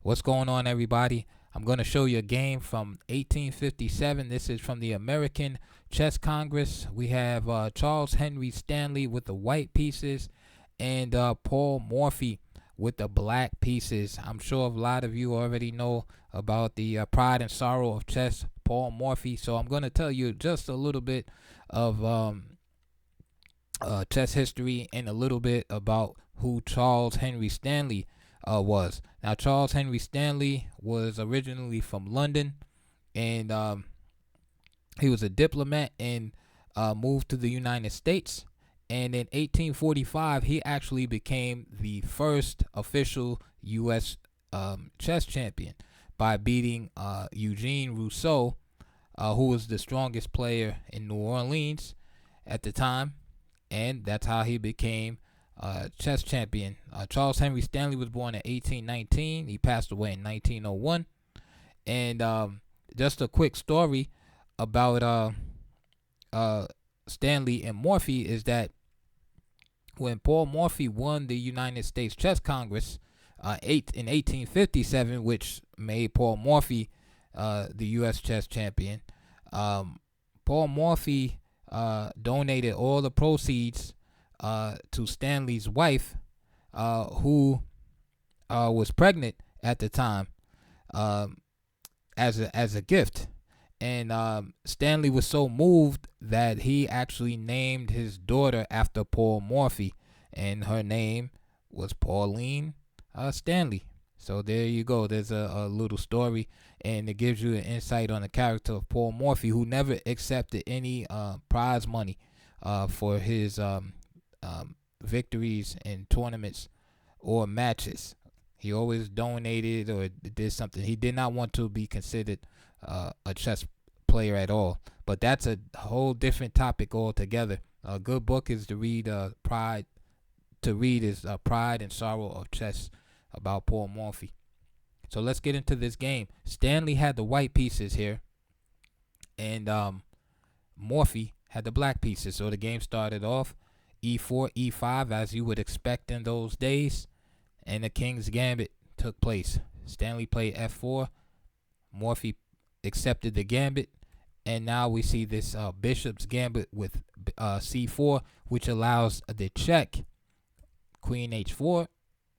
What's going on, everybody? I'm going to show you a game from 1857. This is from the American Chess Congress. We have Charles Henry Stanley with the white pieces and Paul Morphy with the black pieces. I'm sure a lot of you already know about the pride and sorrow of chess, Paul Morphy. So I'm going to tell you just a little bit of chess history and a little bit about who Charles Henry Stanley was. Now, Charles Henry Stanley was originally from London, and he was a diplomat and moved to the United States. And in 1845, he actually became the first official U.S. Chess champion by beating Eugene Rousseau, who was the strongest player in New Orleans at the time. And that's how he became chess champion. Charles Henry Stanley was born in 1819. He passed away in 1901. And just a quick story about Stanley and Morphy is that when Paul Morphy won the United States Chess Congress in 1857, which made Paul Morphy the U.S. chess champion, Paul Morphy donated all the proceeds to Stanley's wife, who was pregnant at the time, as a gift. And Stanley was so moved that he actually named his daughter after Paul Morphy, and her name was Pauline Stanley. So there you go. There's a little story, and it gives you an insight on the character of Paul Morphy, who never accepted any prize money for his victories in tournaments or matches. He always donated or did something. He did not want to be considered a chess player at all. But that's a whole different topic altogether. A good book is to read. Pride and Sorrow of Chess, about Paul Morphy. So let's get into this game. Stanley had the white pieces here, and Morphy had the black pieces. So the game started off e4, e5, as you would expect in those days, and the King's Gambit took place. Stanley played f4. Morphy accepted the gambit, and now we see this Bishop's Gambit with c4, which allows the check. Queen h4,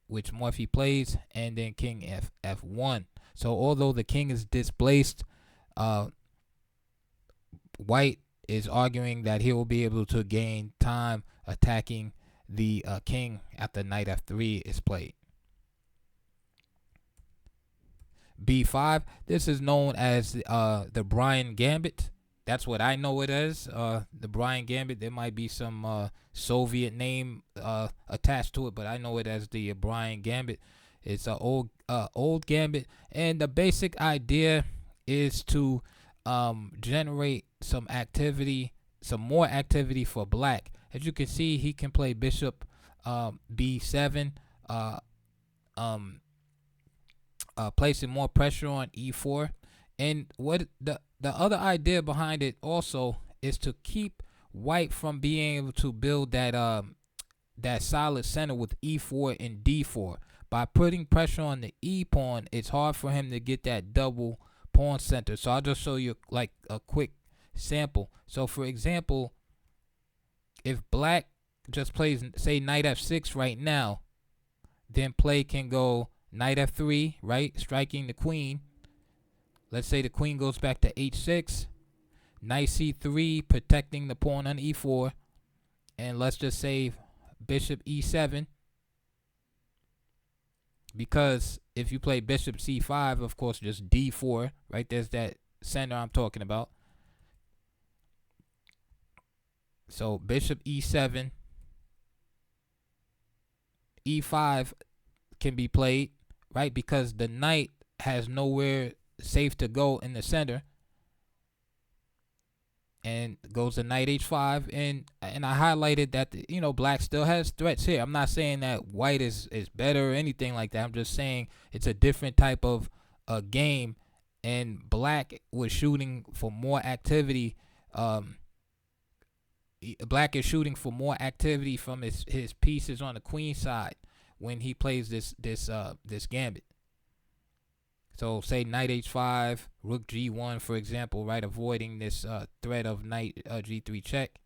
which Morphy plays, and then King f1. So although the king is displaced, White is arguing that he will be able to gain time attacking the king after knight f3 is played. b5. This is known as the Brian Gambit. That's what I know it as. The Brian Gambit. There might be some Soviet name attached to it, but I know it as the Brian Gambit. It's an old gambit, and the basic idea is to generate some more activity for black. As you can see, he can play bishop b7, placing more pressure on e4. And what the other idea behind it also is to keep White from being able to build that solid center with e4 and d4. By putting pressure on the e pawn, it's hard for him to get that double pawn center. So I'll just show you like a quick sample. So for example, if black just plays, say, knight f6 right now, then play can go knight f3, right, striking the queen. Let's say the queen goes back to h6, knight c3, protecting the pawn on e4, and let's just say bishop e7, because if you play bishop c5, of course, just d4, right? There's that center I'm talking about. So bishop e7, e5 can be played, right? Because the knight has nowhere safe to go in the center, and goes to knight h5, and I highlighted that black still has threats here. I'm not saying that white is better or anything like that. I'm just saying it's a different type of game, and black was shooting for more activity. Black is shooting for more activity from his pieces on the queen side when he plays this gambit. So say knight h5, rook g1, for example, right? Avoiding this threat of knight g3 check.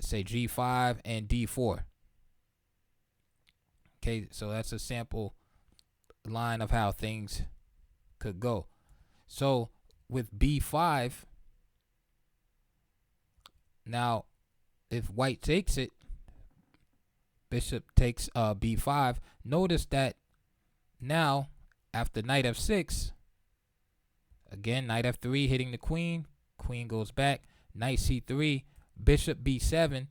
Say g5 and d4. Okay, so that's a sample line of how things could go. So with b5, now if white takes it, bishop takes b5. Notice that now after knight f6, again knight f3 hitting the queen, queen goes back, knight c3, bishop b7.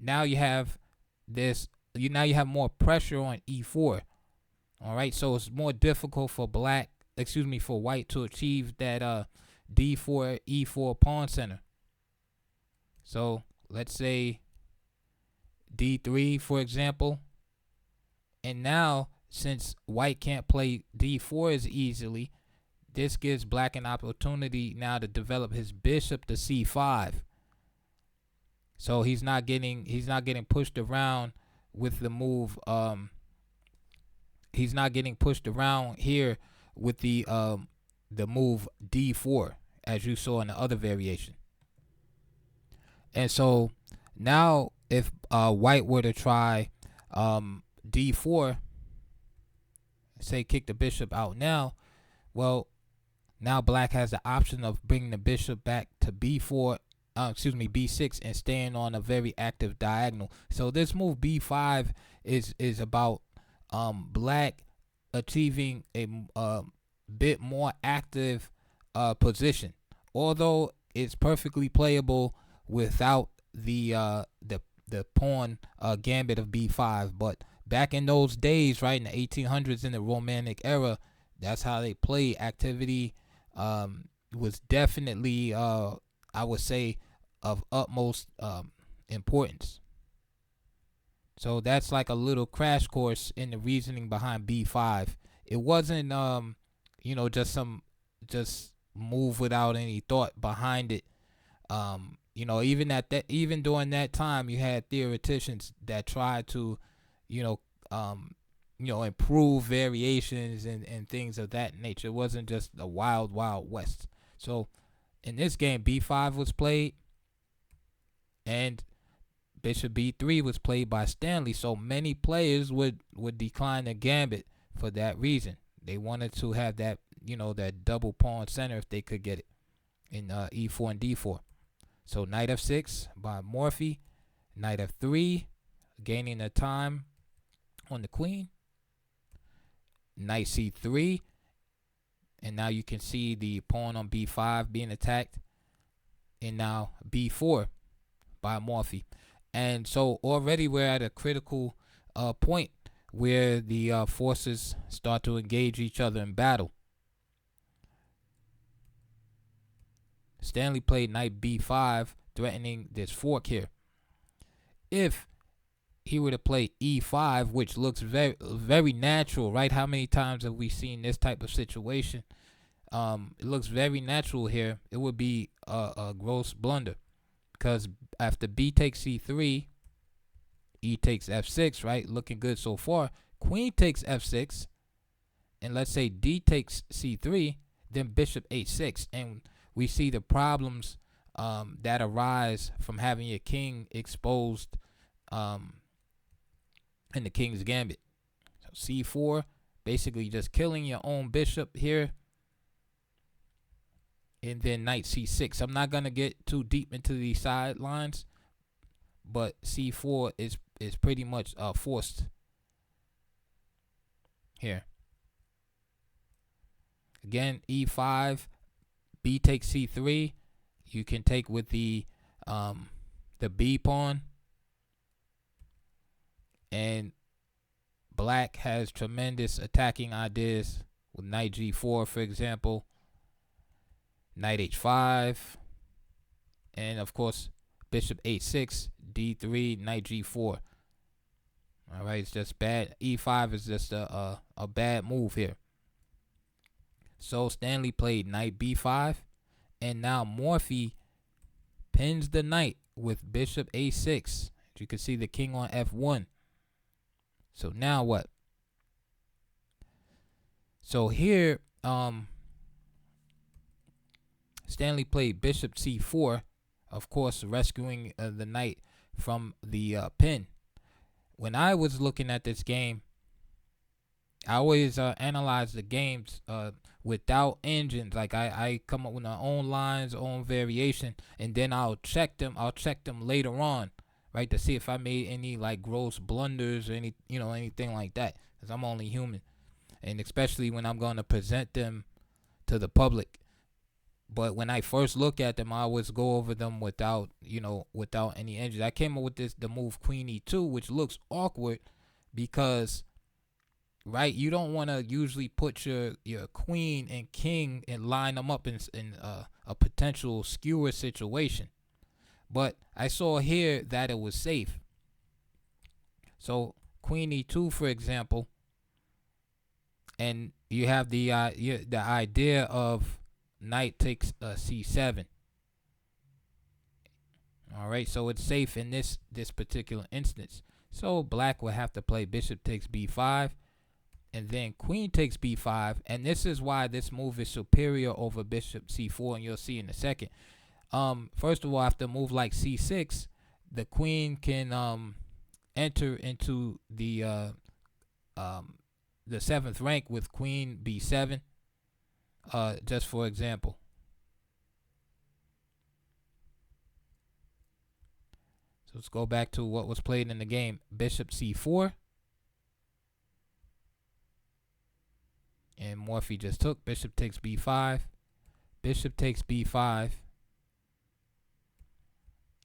Now you have this. Now you have more pressure on e4. All right, so it's more difficult for for white to achieve that d4 e4 pawn center. So let's say d3, for example, and now since white can't play d4 as easily, this gives black an opportunity now to develop his bishop to c5. So he's not getting pushed around with the move. He's not getting pushed around here with the move d4, as you saw in the other variation. And so now if white were to try d4, say kick the bishop out now, well, now black has the option of bringing the bishop back to b4, b6, and staying on a very active diagonal. So this move b5 is about black achieving a bit more active position, although it's perfectly playable without the pawn gambit of b5. But back in those days, right in the 1800s, in the Romantic era, that's how they played. Activity was definitely, I would say, of utmost importance. So that's like a little crash course in the reasoning behind b5. It wasn't just move without any thought behind it. Even during that time, you had theoreticians that tried to, improve variations and things of that nature. It wasn't just the wild west. So in this game, b5 was played, and bishop b3 was played by Stanley. So many players would decline the gambit for that reason. They wanted to have that, that double pawn center if they could get it in e4 and d4. So knight f6 by Morphy, knight f3, gaining the time on the queen, knight c3, and now you can see the pawn on b5 being attacked, and now b4 by Morphy. And so already we're at a critical point where the forces start to engage each other in battle. Stanley played knight b5, threatening this fork here. If he were to play e5, which looks very, very natural, right? How many times have we seen this type of situation? It looks very natural here. It would be a gross blunder, because after b takes c3, e takes f6, right? Looking good so far. Queen takes f6, and let's say d takes c3, then bishop h6, and we see the problems that arise from having your king exposed in the king's gambit. So c4, basically just killing your own bishop here. And then knight c6. I'm not going to get too deep into the sidelines, but c4 is pretty much forced here. Again, e5, b takes c3. You can take with the b pawn, and black has tremendous attacking ideas with knight g4, for example, knight h5, and of course bishop h6, d3, knight g4. All right, it's just bad. e5 is just a bad move here. So Stanley played knight b5, and now Morphy pins the knight with bishop a6. You can see the king on f1. So now what? So here, Stanley played bishop c4, of course, rescuing the knight from the pin. When I was looking at this game, I always analyze the games without engines. Like I come up with my own lines, own variation, and then I'll check them. I'll check them later on, right, to see if I made any like gross blunders or anything like that. Because I'm only human, and especially when I'm going to present them to the public. But when I first look at them, I always go over them without any engines. I came up with the move Queen E2, which looks awkward because, right, you don't want to usually put your queen and king and line them up in a potential skewer situation. But I saw here that it was safe. So Queen E2, for example, and you have the idea of knight takes c7. All right, so it's safe in this particular instance. So black will have to play bishop takes b5, and then queen takes b5, and this is why this move is superior over bishop c4, and you'll see in a second. First of all, after a move like c6, the queen can enter into the 7th rank with queen b7. Just for example. So let's go back to what was played in the game. Bishop c4. And Morphy just took. Bishop takes b5. Bishop takes b5.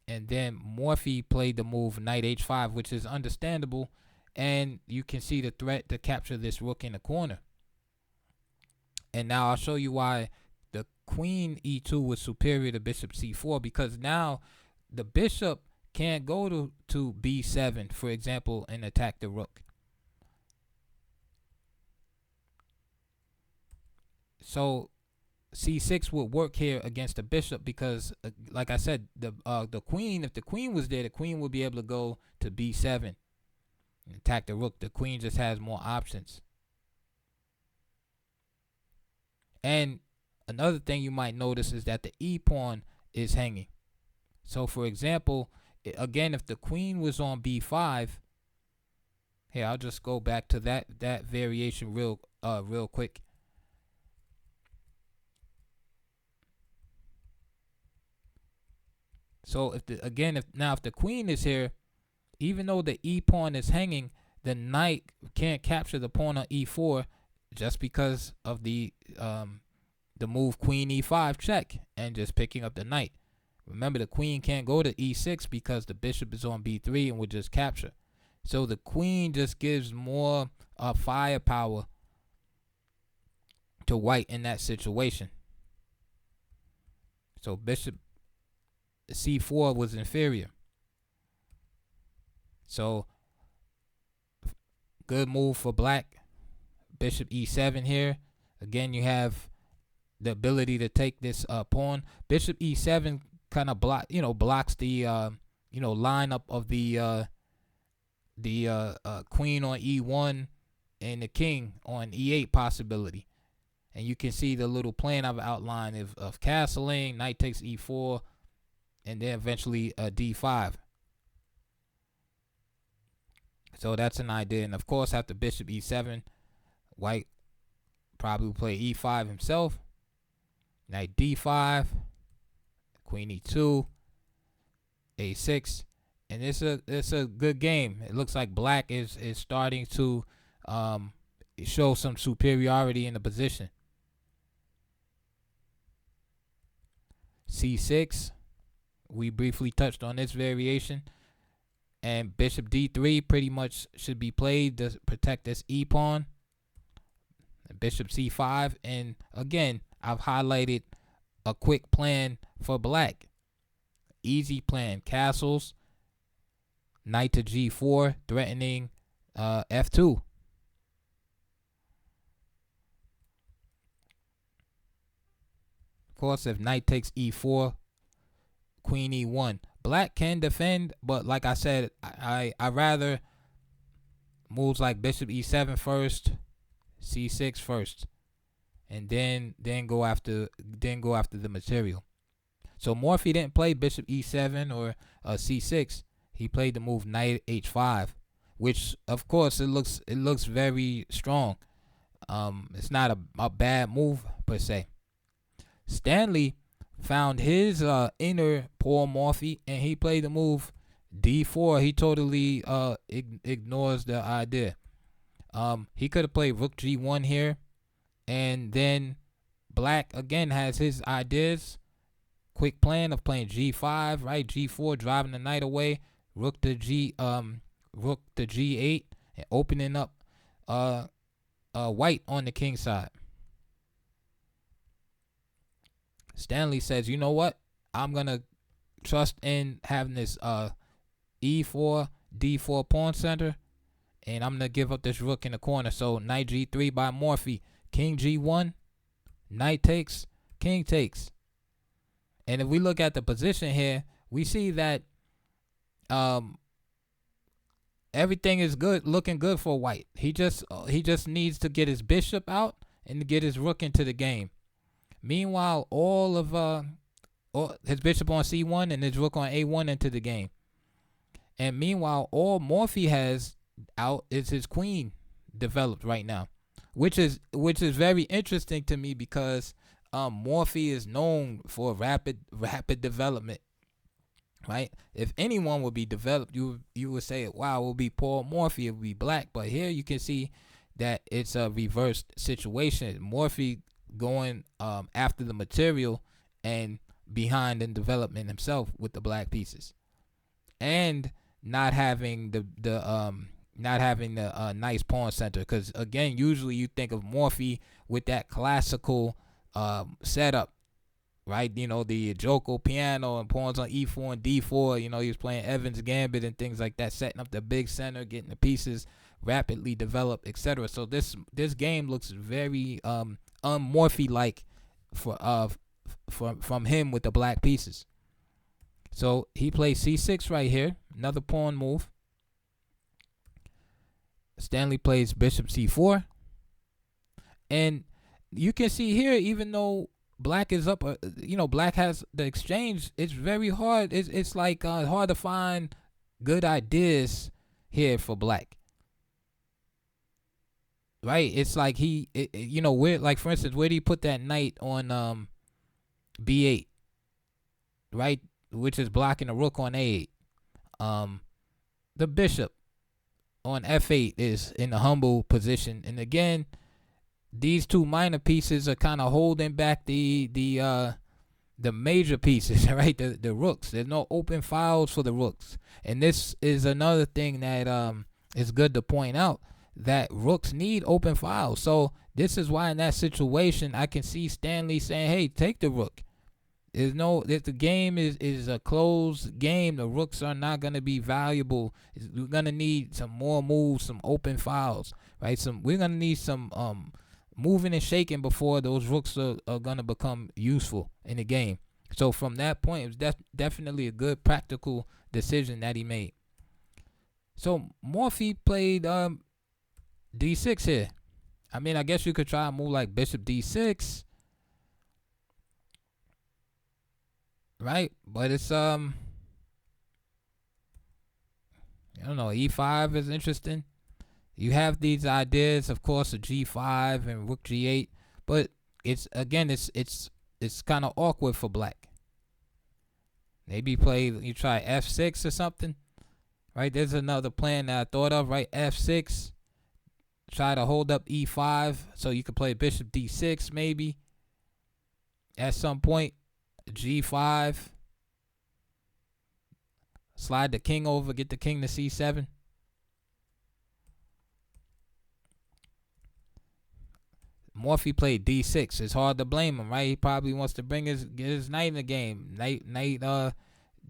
And then Morphy played the move knight h5, which is understandable. And you can see the threat to capture this rook in the corner. And now I'll show you why the queen e2 was superior to bishop c4, because now the bishop can't go to b7, for example, and attack the rook. So c6 would work here against the bishop because, like I said, the queen, if the queen was there, the queen would be able to go to b7 and attack the rook. The queen just has more options. And another thing you might notice is that the e pawn is hanging. So for example, again, if the queen was on b5, here I'll just go back to that variation real quick. So if the queen is here, even though the e pawn is hanging, the knight can't capture the pawn on e4 just because of the move queen e5 check and just picking up the knight. Remember, the queen can't go to e6 because the bishop is on b3 and would just capture. So the queen just gives more firepower to white in that situation. So bishop c4 was inferior. So good move for black. Bishop e7 here. Again, you have the ability to take this pawn. Bishop e7 kind of blocks the lineup of the queen on e1 and the king on e8 possibility. And you can see the little plan I've outlined of castling, knight takes e4, and then eventually d5. So that's an idea. And of course, after bishop e7, white probably will play e5 himself. Knight d5, queen e2, a6, and it's a good game. It looks like black is starting to show some superiority in the position. c6, we briefly touched on this variation, and bishop d3 pretty much should be played to protect this e pawn. Bishop c5, and again, I've highlighted a quick plan for black. Easy plan: castles, knight to g4, threatening f2. Of course, if knight takes e4, queen e1. Black can defend, but like I said, I rather moves like bishop e7 first, c6 first. and then go after the material. So Morphy didn't play bishop e7 or c6. He played the move knight h5, which of course it looks very strong. It's not a bad move per se. Stanley found his inner Paul Morphy, and he played the move d4. He totally ignores the idea. He could have played rook g1 here, and then black again has his ideas. Quick plan of playing g5, right? G4, driving the knight away. Rook to g8, and opening up white on the king side. Stanley says, you know what? I'm gonna trust in having this e4, d4 pawn center, and I'm gonna give up this rook in the corner. So knight g3 by Morphy, king g1, knight takes, king takes. And if we look at the position here, we see that everything is good, looking good for white. He just needs to get his bishop out and to get his rook into the game. Meanwhile, all his bishop on c1 and his rook on a1 into the game. And meanwhile, all Morphy has out is his queen developed right now, which is very interesting to me because Morphy is known for rapid development, right? If anyone would be developed, you would say, wow, it would be Paul Morphy, it would be black. But here you can see that it's a reversed situation. Morphy going after the material and behind in development himself with the black pieces, and not having the nice pawn center. Because again, usually you think of Morphy with that classical setup, right? You know, the Joko piano and pawns on e4 and d4. You know, he was playing Evans Gambit and things like that, setting up the big center, getting the pieces rapidly developed, etc. So this game looks very unmorphy like from him with the black pieces. So he plays c6 right here, another pawn move. Stanley plays bishop c4, and you can see here, even though black is up, black has the exchange, it's very hard. It's like hard to find good ideas here for black, right? It's like where, like for instance, where do you put that knight on b8, right? Which is blocking the rook on a8. The bishop on f8 is in a humble position, and again, these two minor pieces are kind of holding back the major pieces, right? The rooks. There's no open files for the rooks, and this is another thing that is good to point out, that rooks need open files. So this is why in that situation I can see Stanley saying, "Hey, take the rook." If the game is a closed game, the rooks are not going to be valuable. We're going to need some more moves, some open files, right? We're going to need some moving and shaking before those rooks are going to become useful in the game. So from that point, it was definitely a good practical decision that he made. So Morphy played d6 here. I mean, I guess you could try a move like bishop d6, right? But it's I don't know, e5 is interesting. You have these ideas, of course, of g5 and rook g8, but it's kind of awkward for black. Maybe you try f6 or something, right? There's another plan that I thought of, right? f6, try to hold up e5, so you could play bishop d6 maybe at some point. G5, slide the king over, get the king to c7. Morphy played d6. It's hard to blame him, right? He probably wants to get his knight in the game. Knight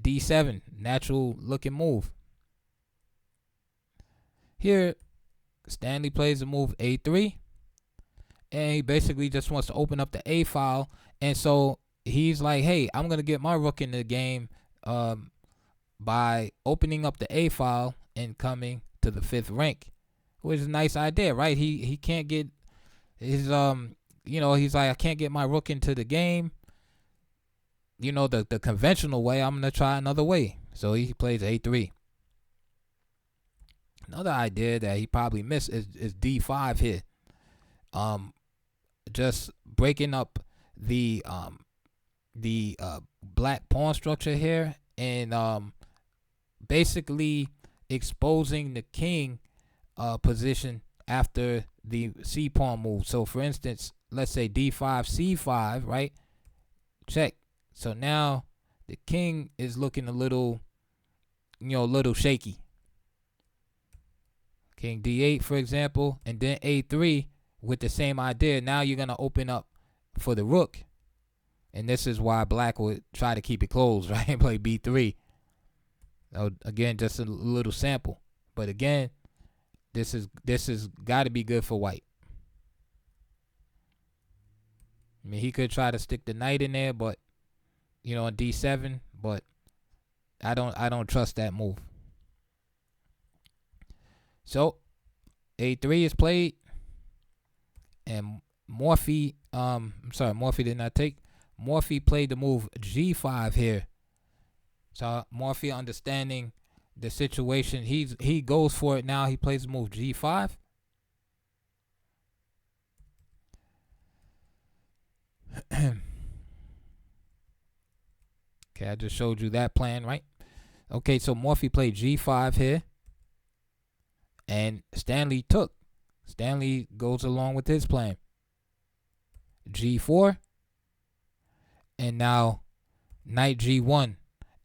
d7, natural looking move. Here, Stanley plays the move a3, and he basically just wants to open up the a file, and so he's like, hey, I'm gonna get my rook in the game by opening up the a file and coming to the 5th rank, which is a nice idea, right? He can't get his he's like, I can't get my rook into the game. The conventional way. I'm gonna try another way. So he plays a3. Another idea that he probably missed is d5 here. Just breaking up the black pawn structure here, and basically exposing the king position after the c pawn move. So for instance, let's say d5 c5, right? Check. So now the king is looking a little shaky. King d8, for example, and then a3 with the same idea. Now you're going to open up for the rook. And this is why black would try to keep it closed, right? And play b3. So again, just a little sample. But again, this is got to be good for white. I mean, he could try to stick the knight in there, but on d7, but I don't trust that move. So a3 is played, and Morphy Morphy did not take. Morphy played the move g5 here. So Morphy, understanding the situation, he goes for it now. He plays the move g5. Okay, I just showed you that plan, right? Okay, so Morphy played g5 here, and Stanley took. Stanley goes along with his plan. g4, and now knight g1.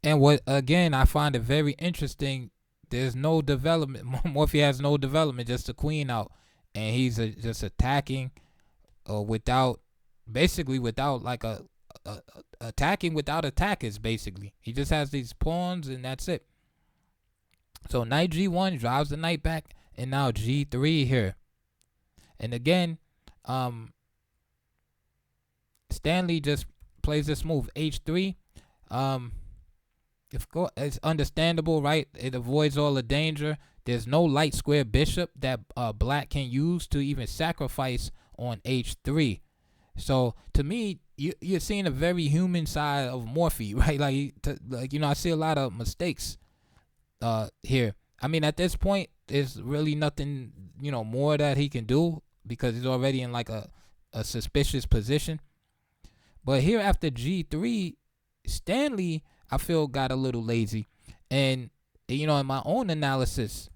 And what, again, I find it very interesting, there's no development. Morphy has no development, just a queen out, and he's just attacking without like attacking without attackers, basically. He just has these pawns, and that's it. So knight g1 drives the knight back, and now g3 here. And again, Stanley just plays this move h3. It's understandable, right? It avoids all the danger. There's no light square bishop that black can use to even sacrifice on h3. So to me, you're seeing a very human side of Morphy, right? I see a lot of mistakes here. I mean, at this point, there's really nothing, more that he can do, because he's already in like a suspicious position. But here after g3, Stanley, I feel, got a little lazy. And, in my own analysis,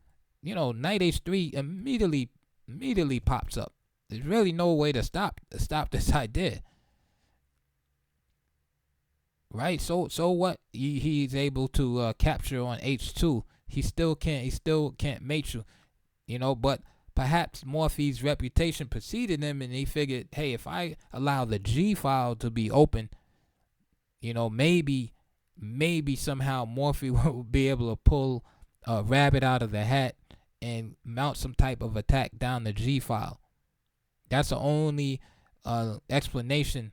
knight h3 immediately pops up. There's really no way to stop this idea. Right? So what? He's able to capture on h2. He still can't mate you. But perhaps Morphy's reputation preceded him, and he figured, hey, if I allow the G file to be open, maybe somehow Morphy will be able to pull a rabbit out of the hat and mount some type of attack down the G file. That's the only explanation.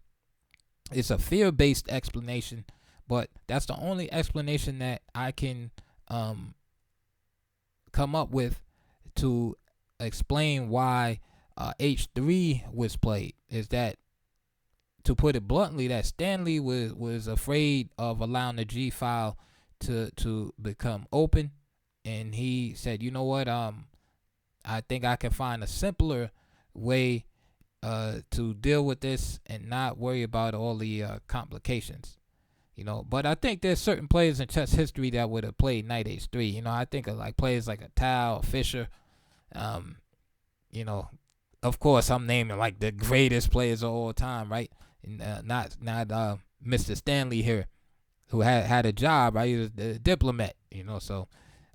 It's a fear-based explanation, but that's the only explanation that I can come up with to explain why h3 was played. Is that, to put it bluntly, that Stanley was afraid of allowing the G file to become open, and he said, you know what, I think I can find a simpler way to deal with this and not worry about all the complications. But I think there's certain players in chess history that would have played knight h3. I think of like players like a Tao, Fischer. Of course, I'm naming like the greatest players of all time, right? And, not Mr. Stanley here, who had a job, right? He was a diplomat, So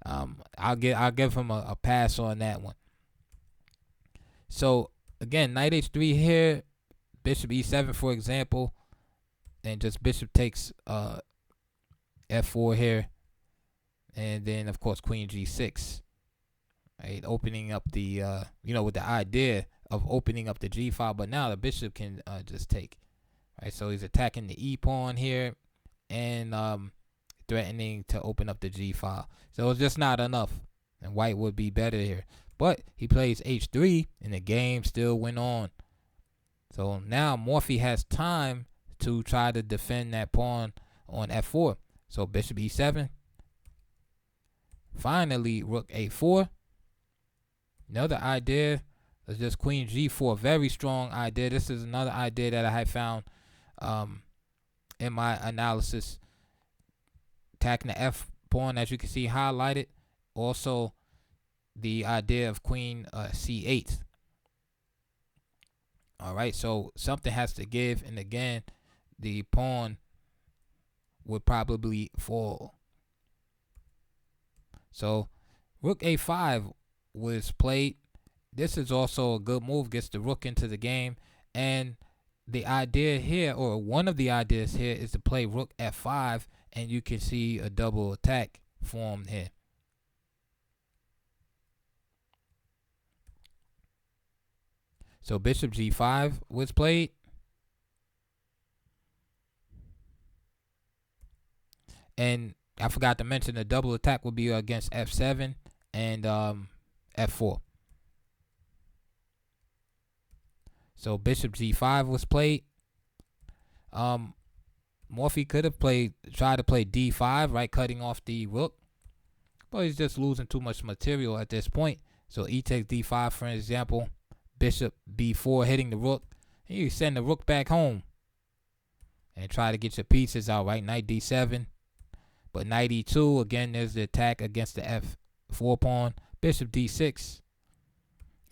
I'll give him a pass on that one. So again, knight h3 here, bishop e7, for example, and just bishop takes f4 here, and then of course queen g6, right? Opening up the with the idea of opening up the g file, but now the bishop can just take, right? So he's attacking the e pawn here, and threatening to open up the g file. So it's just not enough, and white would be better here. But he plays h3, and the game still went on. So now Morphy has time to try to defend that pawn on f4. So bishop e7. Finally, rook a4. Another idea is just queen g4. Very strong idea. This is another idea that I had found in my analysis. Attacking the f pawn, as you can see highlighted. Also, the idea of queen c8. All right, so something has to give, and again, the pawn would probably fall. So rook a5 was played. This is also a good move, gets the rook into the game. And the idea here, or one of the ideas here, is to play rook f5, and you can see a double attack formed here. So bishop g5 was played. And I forgot to mention the double attack would be against f7 and f4. So bishop g5 was played. Morphy could have tried to play d5, right, cutting off the rook, but he's just losing too much material at this point. So e takes d5, for example. Bishop b4 hitting the rook. And you send the rook back home and try to get your pieces out, right? Knight d7. But knight e2, again, there's the attack against the f4 pawn. Bishop d6.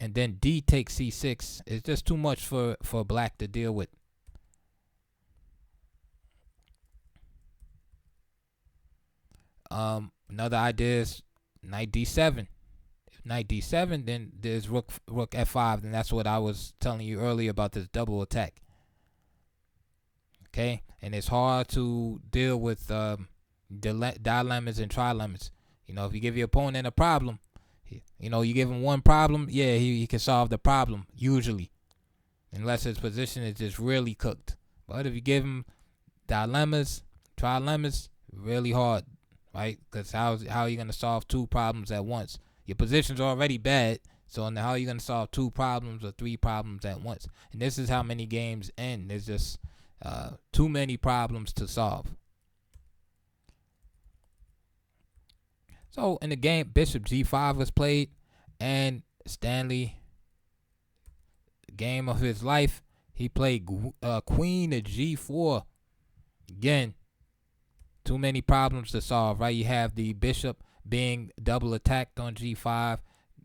And then d takes c6. It's just too much for black to deal with. Another idea is knight d7. If knight d7, then there's rook f5, and that's what I was telling you earlier about this double attack. Okay, and it's hard to deal with dilemmas and trilemmas. You know, if you give your opponent a problem, you know, you give him one problem, yeah, he can solve the problem usually, unless his position is just really cooked. But if you give him dilemmas, trilemmas, really hard, right? Because how are you gonna solve two problems at once? Your position's already bad, so how are you gonna solve two problems or three problems at once? And this is how many games end. There's just too many problems to solve. So in the game, bishop g5 was played, and Stanley, game of his life, he played queen to g4. Again, too many problems to solve, right? You have the bishop being double attacked on g5.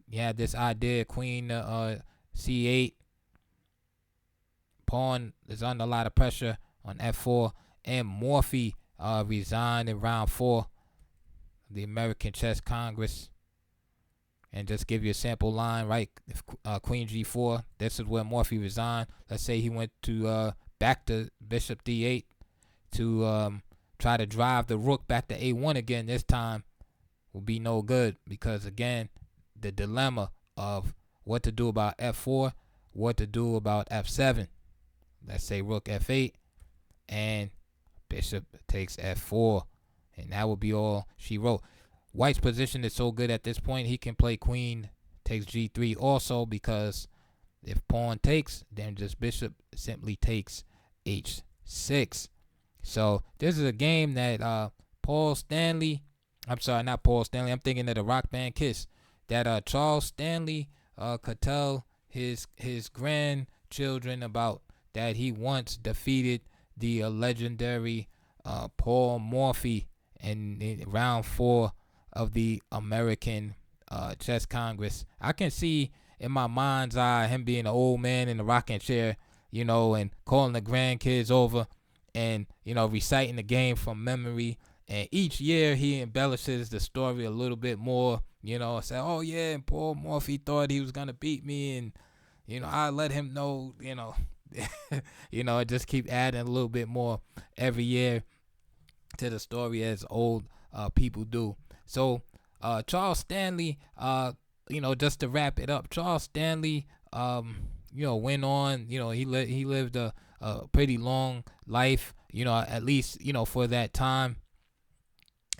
You have this idea, queen c8. Pawn is under a lot of pressure on f4, and Morphy resigned in round 4 of the American Chess Congress. And just give you a sample line, right? If queen g4, this is where Morphy resigned. Let's say he went to back to bishop d8 to try to drive the rook back to a1 again. This time will be no good, because again, the dilemma of what to do about f4, what to do about f7. Let's say rook f8 and bishop takes f4, and that will be all she wrote. White's position is so good at this point, he can play queen takes g3 also, because if pawn takes, then just bishop simply takes h6. So this is a game that Paul Stanley, I'm sorry, not Paul Stanley, I'm thinking of the Rock Band Kiss, that Charles Stanley could tell his grandchildren about, that he once defeated the legendary Paul Morphy in round 4 of the American Chess Congress. I can see in my mind's eye him being an old man in the rocking chair, you know, and calling the grandkids over and, you know, reciting the game from memory. And each year he embellishes the story a little bit more, you know, say, oh yeah, and Paul Morphy thought he was going to beat me, and, you know, I let him know, you know, you know, just keep adding a little bit more every year to the story, as old people do. So Charles Stanley, you know, just to wrap it up, Charles Stanley, you know, went on, you know, he lived a pretty long life, you know, at least, you know, for that time.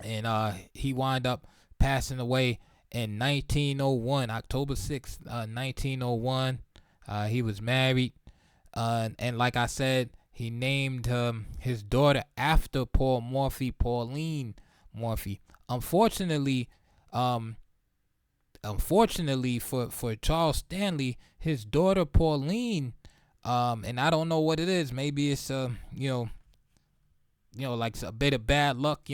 And he wound up passing away in 1901, October 6th, 1901. He was married And like I said, he named his daughter after Paul Morphy, Pauline Morphy. Unfortunately, um, unfortunately for Charles Stanley, his daughter Pauline, and I don't know what it is. Maybe it's like a bit of bad luck,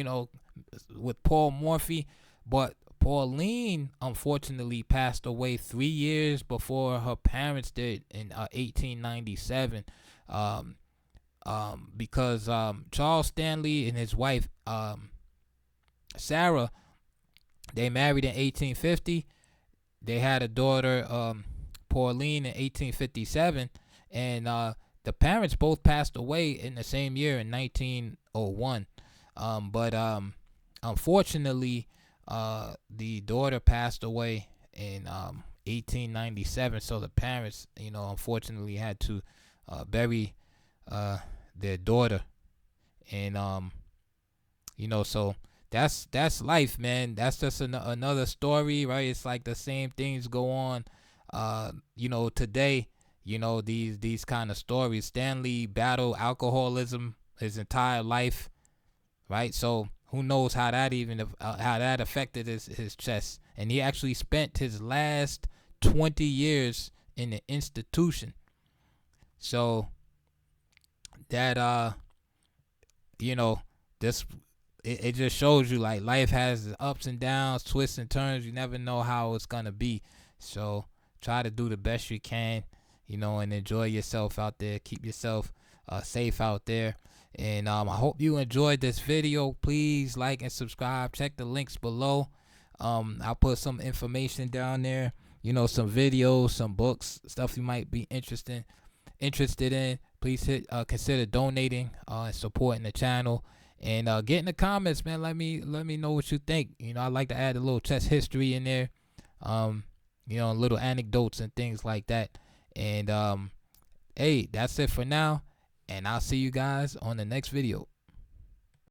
with Paul Morphy, but Pauline unfortunately passed away 3 years before her parents did in 1897. Um, because Charles Stanley and his wife Sarah, they married in 1850. They had a daughter, Pauline, in 1857, and the parents both passed away in the same year in 1901. But unfortunately, the daughter passed away in 1897. So the parents, unfortunately had to bury their daughter, and so that's life, man. That's just another story, right? It's like the same things go on, today. These kind of stories. Stanley battled alcoholism his entire life, right? So who knows how that how that affected his chest? And he actually spent his last 20 years in the institution. So that this it just shows you like life has ups and downs, twists and turns. You never know how it's gonna be. So try to do the best you can, and enjoy yourself out there. Keep yourself safe out there. And I hope you enjoyed this video. Please like and subscribe. Check the links below. I'll put some information down there. Some videos, some books, stuff you might be interested in. Please consider donating and supporting the channel. And get in the comments, man. Let me know what you think. I like to add a little chess history in there. Little anecdotes and things like that. And hey, that's it for now. And I'll see you guys on the next video.